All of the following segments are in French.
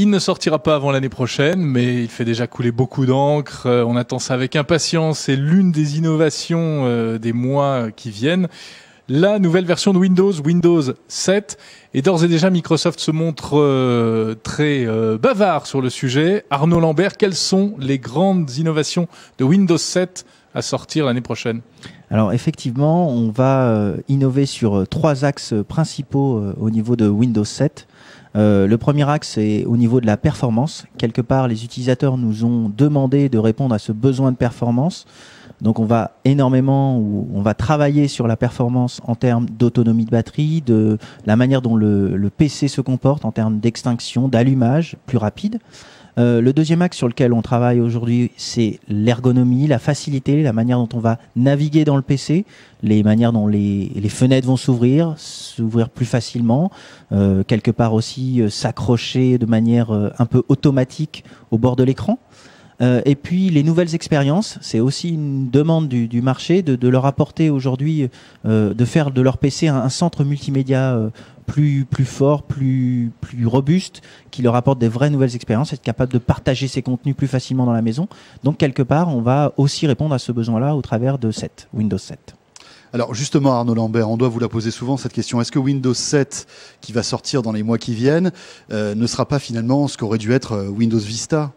Il ne sortira pas avant l'année prochaine, mais il fait déjà couler beaucoup d'encre. On attend ça avec impatience. C'est l'une des innovations des mois qui viennent. La nouvelle version de Windows, Windows 7. Et d'ores et déjà, Microsoft se montre très bavard sur le sujet. Arnaud Lambert, quelles sont les grandes innovations de Windows 7 à sortir l'année prochaine? Alors effectivement, on va innover sur 3 axes principaux au niveau de Windows 7. Le premier axe est au niveau de la performance. Quelque part, les utilisateurs nous ont demandé de répondre à ce besoin de performance. Donc on va travailler sur la performance en termes d'autonomie de batterie, de la manière dont le PC se comporte en termes d'extinction, d'allumage plus rapide. Le deuxième axe sur lequel on travaille aujourd'hui, c'est l'ergonomie, la facilité, la manière dont on va naviguer dans le PC, les manières dont les fenêtres vont s'ouvrir plus facilement, quelque part aussi s'accrocher de manière un peu automatique au bord de l'écran. Et puis les nouvelles expériences, c'est aussi une demande du marché de leur apporter aujourd'hui, de faire de leur PC un centre multimédia plus fort, plus robuste, qui leur apporte des vraies nouvelles expériences, être capable de partager ses contenus plus facilement dans la maison. Donc quelque part, on va aussi répondre à ce besoin-là au travers de Windows 7. Alors justement, Arnaud Lambert, on doit vous la poser souvent cette question. Est-ce que Windows 7, qui va sortir dans les mois qui viennent, ne sera pas finalement ce qu'aurait dû être Windows Vista ?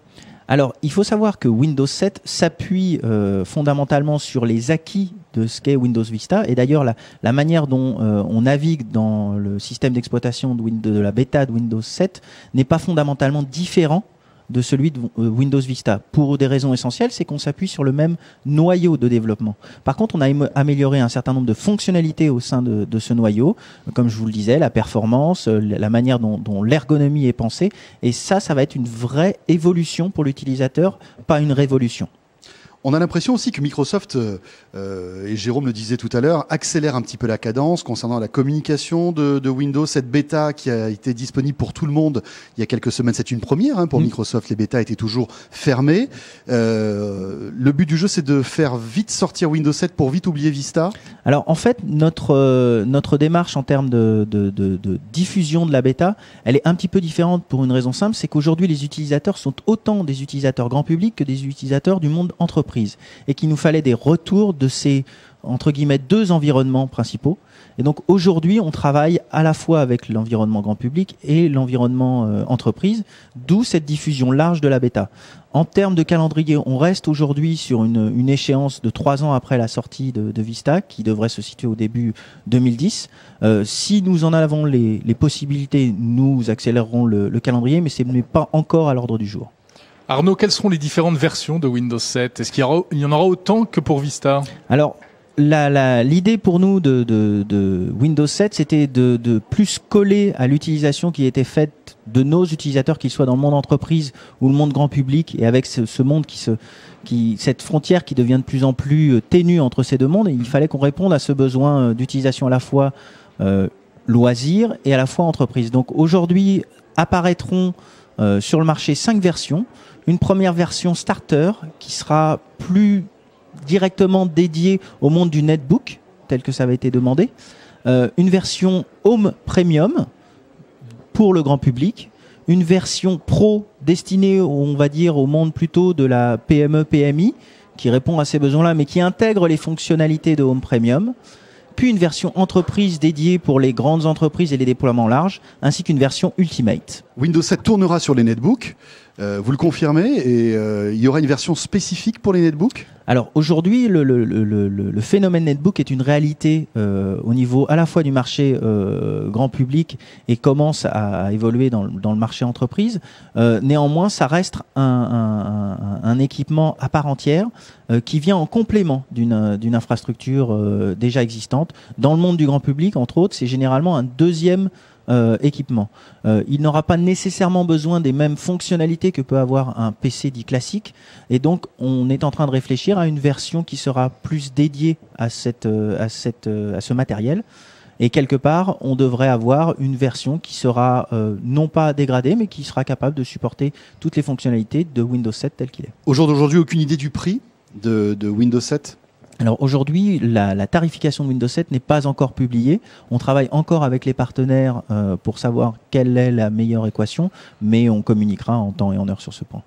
Alors, il faut savoir que Windows 7 s'appuie fondamentalement sur les acquis de ce qu'est Windows Vista. Et d'ailleurs, la manière dont on navigue dans le système d'exploitation de la bêta de Windows 7 n'est pas fondamentalement différent de celui de Windows Vista. Pour des raisons essentielles, c'est qu'on s'appuie sur le même noyau de développement. Par contre, on a amélioré un certain nombre de fonctionnalités au sein de ce noyau, comme je vous le disais, la performance, la manière dont l'ergonomie est pensée, et ça va être une vraie évolution pour l'utilisateur, pas une révolution. On a l'impression aussi que Microsoft, et Jérôme le disait tout à l'heure, accélère un petit peu la cadence concernant la communication de Windows. Cette bêta qui a été disponible pour tout le monde il y a quelques semaines, c'est une première pour Microsoft. Les bêtas étaient toujours fermées. Le but du jeu, c'est de faire vite sortir Windows 7 pour vite oublier Vista. Alors en fait, notre démarche en termes de diffusion de la bêta, elle est un petit peu différente pour une raison simple, c'est qu'aujourd'hui les utilisateurs sont autant des utilisateurs grand public que des utilisateurs du monde entreprise. Et qu'il nous fallait des retours de ces, entre guillemets, 2 environnements principaux. Et donc aujourd'hui, on travaille à la fois avec l'environnement grand public et l'environnement entreprise, d'où cette diffusion large de la bêta. En termes de calendrier, on reste aujourd'hui sur une échéance de 3 ans après la sortie de Vista, qui devrait se situer au début 2010. Si nous en avons les possibilités, nous accélérerons le calendrier, mais ce n'est pas encore à l'ordre du jour. Arnaud, quelles seront les différentes versions de Windows 7 ? Est-ce qu'il y en aura autant que pour Vista ? Alors, l'idée pour nous de Windows 7, c'était de plus coller à l'utilisation qui était faite de nos utilisateurs, qu'ils soient dans le monde entreprise ou le monde grand public, et avec ce monde cette frontière qui devient de plus en plus ténue entre ces deux mondes. Et il fallait qu'on réponde à ce besoin d'utilisation à la fois loisir et à la fois entreprise. Donc aujourd'hui, apparaîtront sur le marché 5 versions. Une première version starter qui sera plus directement dédiée au monde du netbook, tel que ça avait été demandé. Une version Home Premium pour le grand public. Une version Pro destinée, on va dire, au monde plutôt de la PME-PMI, qui répond à ces besoins-là, mais qui intègre les fonctionnalités de Home Premium. Puis une version entreprise dédiée pour les grandes entreprises et les déploiements larges, ainsi qu'une version Ultimate. Windows 7 tournera sur les netbooks, vous le confirmez, et il y aura une version spécifique pour les netbooks ? Alors aujourd'hui, le phénomène netbook est une réalité au niveau à la fois du marché grand public et commence à évoluer dans le marché entreprise. Néanmoins, ça reste un équipement à part entière qui vient en complément d'une infrastructure déjà existante. Dans le monde du grand public, entre autres, c'est généralement un deuxième équipement. Il n'aura pas nécessairement besoin des mêmes fonctionnalités que peut avoir un PC dit classique, et donc on est en train de réfléchir à une version qui sera plus dédiée à ce matériel. Et quelque part, on devrait avoir une version qui sera non pas dégradée, mais qui sera capable de supporter toutes les fonctionnalités de Windows 7 tel qu'il est. Au jour d'aujourd'hui, aucune idée du prix de Windows 7 ? Alors aujourd'hui, la tarification de Windows 7 n'est pas encore publiée. On travaille encore avec les partenaires pour savoir quelle est la meilleure équation, mais on communiquera en temps et en heure sur ce point.